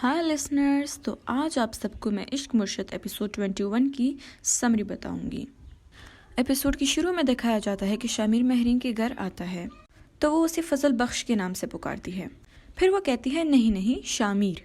हाय listeners, तो आज आप सबको मैं इश्क मुर्शद एपिसोड 21 की समरी बताऊंगी। एपिसोड की शुरू में दिखाया जाता है कि शामिर महरीन के घर आता है तो वो उसे फजल बख्श के नाम से पुकारती है। फिर वो कहती है नहीं नहीं शामिर,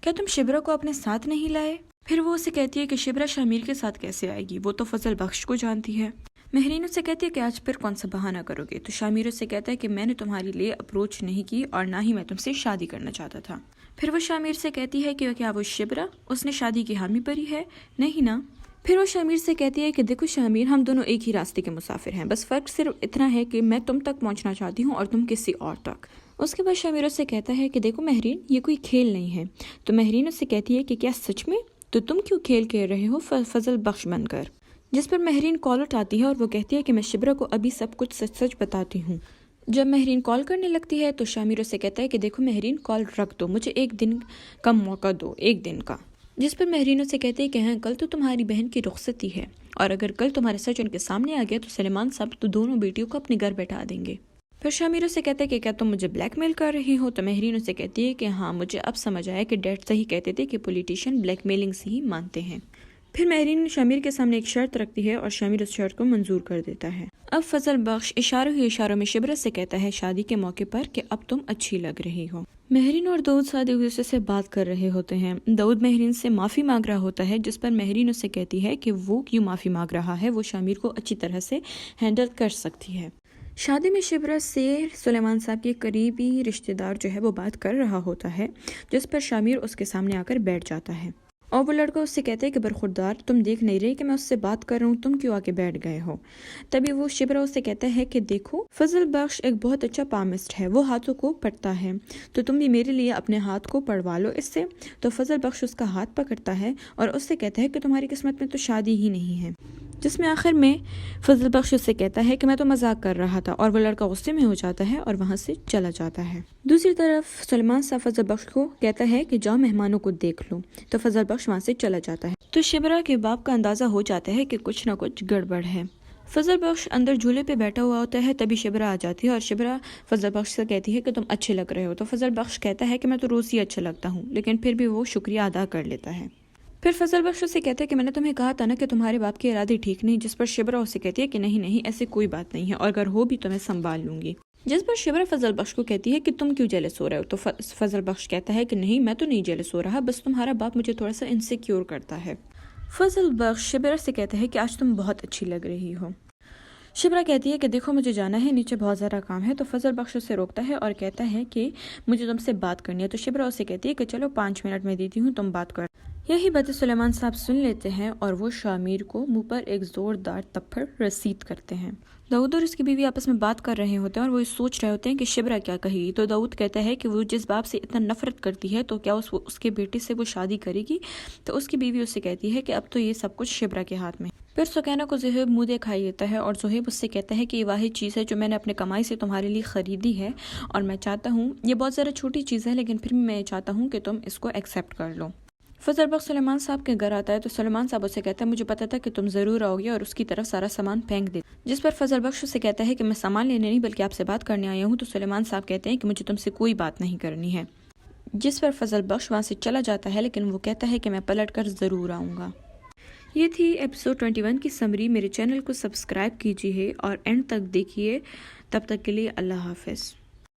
क्या तुम शिबरा को अपने साथ नहीं लाए? फिर वो उसे कहती है कि शिबरा शामिर के साथ कैसे आएगी, वो तो फजल बख्श को जानती है। महरीन उससे कहती है कि आज फिर कौन सा बहाना करोगे? तो शामिर उससे कहता है कि मैंने तुम्हारे लिए अप्रोच नहीं की और ना ही मैं तुमसे शादी करना चाहता था। फिर वो शामिर से कहती है कि क्या वो शिबरा उसने शादी की हामी भरी है? नहीं ना। फिर वो शामिर से कहती है कि देखो शामिर, हम दोनों एक ही रास्ते के मुसाफिर हैं, बस फर्क सिर्फ इतना है कि मैं तुम तक पहुंचना चाहती हूँ और तुम किसी और तक। उसके बाद शामिर उससे कहता है कि देखो महरीन, ये कोई खेल नहीं है। तो महरीन उससे कहती है कि क्या सच में? तो तुम क्यों खेल खेल रहे हो फजल बख्श बनकर? जिस पर महरीन कॉल उठाती है और वो कहती है कि मैं शिबरा को अभी सब कुछ सच सच बताती हूँ। जब महरीन कॉल करने लगती है तो शामिर उससे कहता है कि देखो महरीन, कॉल रख दो, मुझे एक दिन का मौका दो, एक दिन का। जिस पर महरीन उससे कहते हैं कि हाँ, कल तो तुम्हारी बहन की रुखसती है और अगर कल तुम्हारा सच उनके सामने आ गया तो सलेमान साहब तो दोनों बेटियों को अपने घर बैठा देंगे। फिर शामिर उससे कहते हैं कि क्या तुम मुझे ब्लैकमेल कर रही हो? तो महरीन उससे कहती है कि हाँ, मुझे अब समझ आया कि डैड सही कहते थे कि पॉलिटिशियन ब्लैकमेलिंग से ही मानते हैं। फिर महरीन शामिर के सामने एक शर्त रखती है और शामिर उस शर्त को मंजूर कर देता है। अब फजल बख्श इशारों ही इशारों में शिबरा से कहता है शादी के मौके पर कि अब तुम अच्छी लग रही हो। महरीन और दाऊद साथ एक दूसरे से बात कर रहे होते हैं। दाऊद महरीन से माफ़ी मांग रहा होता है, जिस पर महरीन उससे कहती है कि वो क्यों माफ़ी मांग रहा है, वो शामिर को अच्छी तरह से हैंडल कर सकती है। शादी में शिबरा से सुलेमान साहब के करीबी रिश्तेदार जो है वो बात कर रहा होता है, जिस पर शामिर उसके सामने आकर बैठ जाता है और वो लड़का उससे कहता है कि बरखुरदार, तुम देख नहीं रहे कि मैं उससे बात कर रहा हूँ, तुम क्यों आके बैठ गए हो? तभी वो शिबरा उससे कहता है कि देखो फजल बख्श एक बहुत अच्छा पामिस्ट है, वो हाथों को पढ़ता है, तो तुम भी मेरे लिए अपने हाथ को पढ़वा लो इससे। तो फजल बख्श उसका हाथ पकड़ता है और उससे कहता है कि तुम्हारी किस्मत में तो शादी ही नहीं है। जिसमें आखिर में फजल बख्श उससे कहता है कि मैं तो मजाक कर रहा था और वो लड़का गुस्से में हो जाता है और वहाँ से चला जाता है। दूसरी तरफ सलमान साहब फजल बख्श को कहता है कि जाओ मेहमानों को देख लो, तो फजल बख्श वहाँ से चला जाता है। तो शिबरा के बाप का अंदाजा हो जाता है कि कुछ न कुछ गड़बड़ है। फजल बख्श अंदर झूले पे बैठा हुआ होता है, तभी शिबरा आ जाती है और शिबरा फजल बख्श से कहती है कि तुम अच्छे लग रहे हो। तो फजल बख्श कहता है कि मैं तो रोज़ ही अच्छा लगता हूँ, लेकिन फिर भी वो शुक्रिया अदा कर लेता है। फिर फजल बख्श से कहता है कि मैंने तुम्हें कहा था ना कि तुम्हारे बाप के इरादे ठीक नहीं, जिस पर शिबरा उससे कहती है कि नहीं नहीं, ऐसी कोई बात नहीं है और अगर हो भी तो मैं संभाल लूंगी। जिस पर शिबरा फजल बख्श को कहती है कि तुम क्यों जेलस हो रहे हो? तो फजल बख्श कहता है कि नहीं, मैं तो नहीं जेलस हो रहा, बस तुम्हारा बाप मुझे थोड़ा सा इनसिक्योर करता है। फजल बख्श शिबरा से कहता है कि आज तुम बहुत अच्छी लग रही हो। शिबरा कहती है कि देखो मुझे जाना है, नीचे बहुत ज़्यादा काम है। तो फजल बख्श उसे रोकता है और कहता है कि मुझे तुमसे बात करनी है। तो शिबरा उसे कहती है कि चलो 5 मिनट में देती हूँ, तुम बात कर। यही बातें सुलेमान साहब सुन लेते हैं और वो शामिर को मुंह पर एक जोरदार थप्पड़ रसीद करते हैं। दाऊद और उसकी बीवी आपस में बात कर रहे होते हैं और वो सोच रहे होते हैं कि शिबरा क्या कहेगी। तो दाऊद कहता है कि वो जिस बाप से इतना नफरत करती है तो क्या उसके बेटे से वो शादी करेगी? तो उसकी बीवी उससे कहती है कि अब तो ये सब कुछ शिबरा के हाथ में। फिर सुकैना को ज़ुहैब मुँह दिखाई देता है और ज़ुहैब उससे कहता है कि ये वाहिद चीज़ है जो मैंने अपने कमाई से तुम्हारे लिए ख़रीदी है और मैं चाहता हूँ, ये बहुत ज़्यादा छोटी चीज़ है लेकिन फिर भी मैं चाहता हूँ कि तुम इसको एक्सेप्ट कर लो। फजल बख्श सुलेमान साहब के घर आता है तो सुलेमान साहब उसे कहता है मुझे पता था कि तुम ज़रूर आओगे और उसकी तरफ सारा सामान फेंक दे। जिस पर फजल बख्श उसे कहता है कि मैं सामान लेने नहीं बल्कि आपसे बात करने आया हूँ। तो सुलेमान साहब कहते हैं कि मुझे तुमसे कोई बात नहीं करनी है। जिस पर फजल बख्श वहाँ से चला जाता है, लेकिन वो कहता है कि मैं पलट कर ज़रूर आऊँगा। ये थी एपिसोड 21 की समरी। मेरे चैनल को सब्सक्राइब कीजिए और एंड तक देखिए। तब तक के लिए अल्लाह हाफिज़।